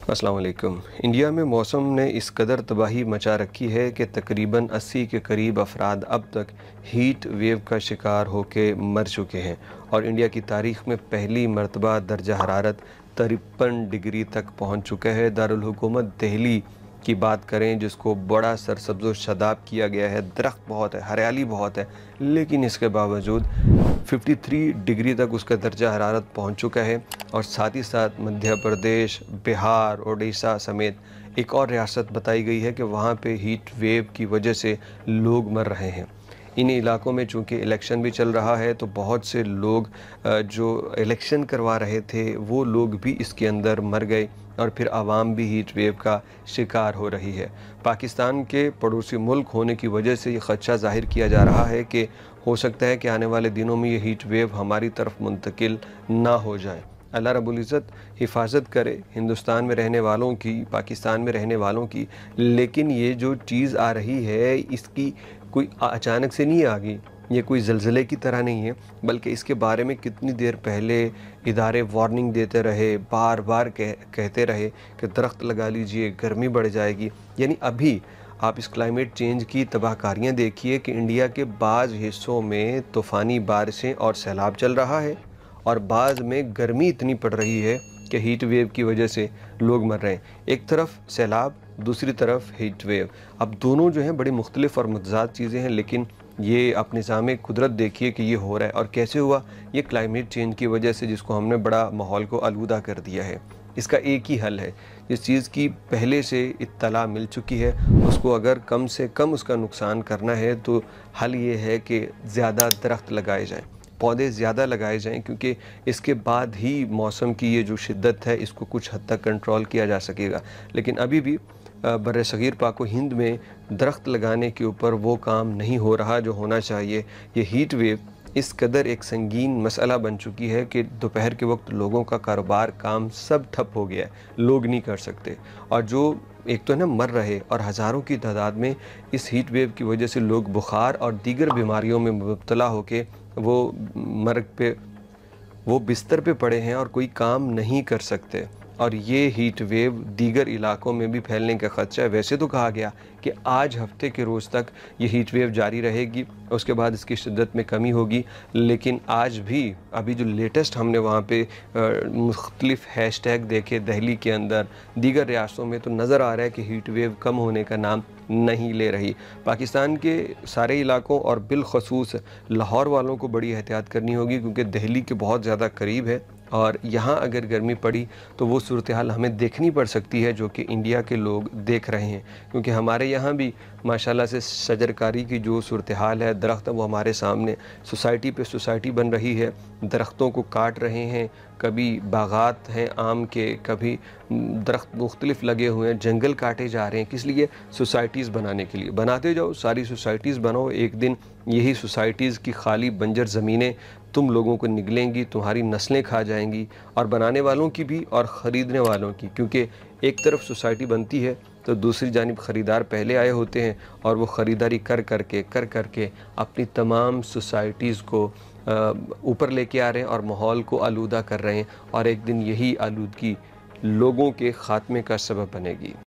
अस्सलाम वालेकुम। इंडिया में मौसम ने इस कदर तबाही मचा रखी है कि तकरीबन 80 के करीब अफराद अब तक हीट वेव का शिकार होकर मर चुके हैं और इंडिया की तारीख़ में पहली मरतबा दर्जा हरारत 53 डिग्री तक पहुँच चुका है। दारुल हुकूमत दिल्ली की बात करें, जिसको बड़ा सरसब्ज़ व शादाब किया गया है, दरख्त बहुत है, हरियाली बहुत है, लेकिन इसके बावजूद 53 डिग्री तक उसका दर्जा हरारत पहुंच चुका है। और साथ ही साथ मध्य प्रदेश, बिहार, उड़ीसा समेत एक और रियासत बताई गई है कि वहाँ पे हीट वेव की वजह से लोग मर रहे हैं। इन इलाकों में चूँकि इलेक्शन भी चल रहा है, तो बहुत से लोग जो इलेक्शन करवा रहे थे वो लोग भी इसके अंदर मर गए और फिर आवाम भी हीट वेव का शिकार हो रही है। पाकिस्तान के पड़ोसी मुल्क होने की वजह से ये ख़दशा ज़ाहिर किया जा रहा है कि हो सकता है कि आने वाले दिनों में ये हीट वेव हमारी तरफ मुंतकिल ना हो जाए। अल्लाह रब्बुल इज़्ज़त हिफाजत करे हिंदुस्तान में रहने वालों की, पाकिस्तान में रहने वालों की। लेकिन ये जो चीज़ आ रही है, इसकी कोई अचानक से नहीं आ गई, ये कोई ज़लज़ले की तरह नहीं है, बल्कि इसके बारे में कितनी देर पहले इदारे वार्निंग देते रहे, बार बार कहते रहे कि दरख्त लगा लीजिए, गर्मी बढ़ जाएगी। यानी अभी आप इस क्लाइमेट चेंज की तबाहकारियाँ देखिए कि इंडिया के बाज़ हिस्सों में तूफ़ानी बारिशें और सैलाब चल रहा है और बाज़ में गर्मी इतनी पड़ रही है कि हीट वेव की वजह से लोग मर रहे हैं। एक तरफ सैलाब, दूसरी तरफ हीट वेव। अब दोनों जो हैं बड़ी मुख्तलिफ़ और मुतज़ाद चीज़ें हैं, लेकिन ये आप निज़ाम कुदरत देखिए कि ये हो रहा है। और कैसे हुआ? ये क्लाइमेट चेंज की वजह से, जिसको हमने बड़ा माहौल को आलूदा कर दिया है। इसका एक ही हल है, जिस चीज़ की पहले से इत्तला मिल चुकी है, उसको अगर कम से कम उसका नुकसान करना है तो हल ये है कि ज़्यादा दरख्त लगाए जाएँ, पौधे ज़्यादा लगाए जाएँ, क्योंकि इसके बाद ही मौसम की ये जो शिद्दत है इसको कुछ हद तक कंट्रोल किया जा सकेगा। लेकिन अभी भी बर्र-ए-सग़ीर पाक व हिंद में दरख्त लगाने के ऊपर वो काम नहीं हो रहा जो होना चाहिए। ये हीट वेव इस कदर एक संगीन मसला बन चुकी है कि दोपहर के वक्त लोगों का कारोबार, काम सब ठप हो गया है, लोग नहीं कर सकते। और जो एक तो है ना मर रहे, और हज़ारों की तादाद में इस हीट वेव की वजह से लोग बुखार और दीगर बीमारियों में मुब्तला होके वो मर्ग पे, वो बिस्तर पे पड़े हैं और कोई काम नहीं कर सकते। और ये हीट वेव दीगर इलाकों में भी फैलने का ख़दशा है। वैसे तो कहा गया कि आज हफ्ते के रोज़ तक ये हीट वेव जारी रहेगी, उसके बाद इसकी शिद्दत में कमी होगी, लेकिन आज भी अभी जो लेटेस्ट हमने वहाँ पे मुख्तलिफ़ हैशटैग देखे दिल्ली के अंदर, दीगर रियासतों में, तो नज़र आ रहा है कि हीट वेव कम होने का नाम नहीं ले रही। पाकिस्तान के सारे इलाकों और बिलखसूस लाहौर वालों को बड़ी एहतियात करनी होगी, क्योंकि दिल्ली के बहुत ज़्यादा करीब है और यहाँ अगर गर्मी पड़ी तो वो सूरत हाल हमें देखनी पड़ सकती है जो कि इंडिया के लोग देख रहे हैं। क्योंकि हमारे यहाँ भी माशाल्लाह से शजरकारी की जो सूरत हाल है, दरख्त वो हमारे सामने सोसाइटी पे सोसाइटी बन रही है, दरख्तों को काट रहे हैं। कभी बागात हैं आम के, कभी दरख्त मुख्तलिफ लगे हुए हैं, जंगल काटे जा रहे हैं। किस लिए? सोसाइटीज़ बनाने के लिए। बनाते जाओ, सारी सोसाइटीज़ बनाओ, एक दिन यही सोसाइटीज़ की खाली बंजर ज़मीनें तुम लोगों को निगलेंगी, तुम्हारी नस्लें खा जाएंगी, और बनाने वालों की भी और ख़रीदने वालों की। क्योंकि एक तरफ सोसाइटी बनती है तो दूसरी जानिब ख़रीदार पहले आए होते हैं और वो ख़रीदारी कर करके अपनी तमाम सोसाइटीज़ को ऊपर लेके आ रहे हैं और माहौल को आलूदा कर रहे हैं। और एक दिन यही आलूदगी लोगों के ख़ात्मे का सबब बनेगी।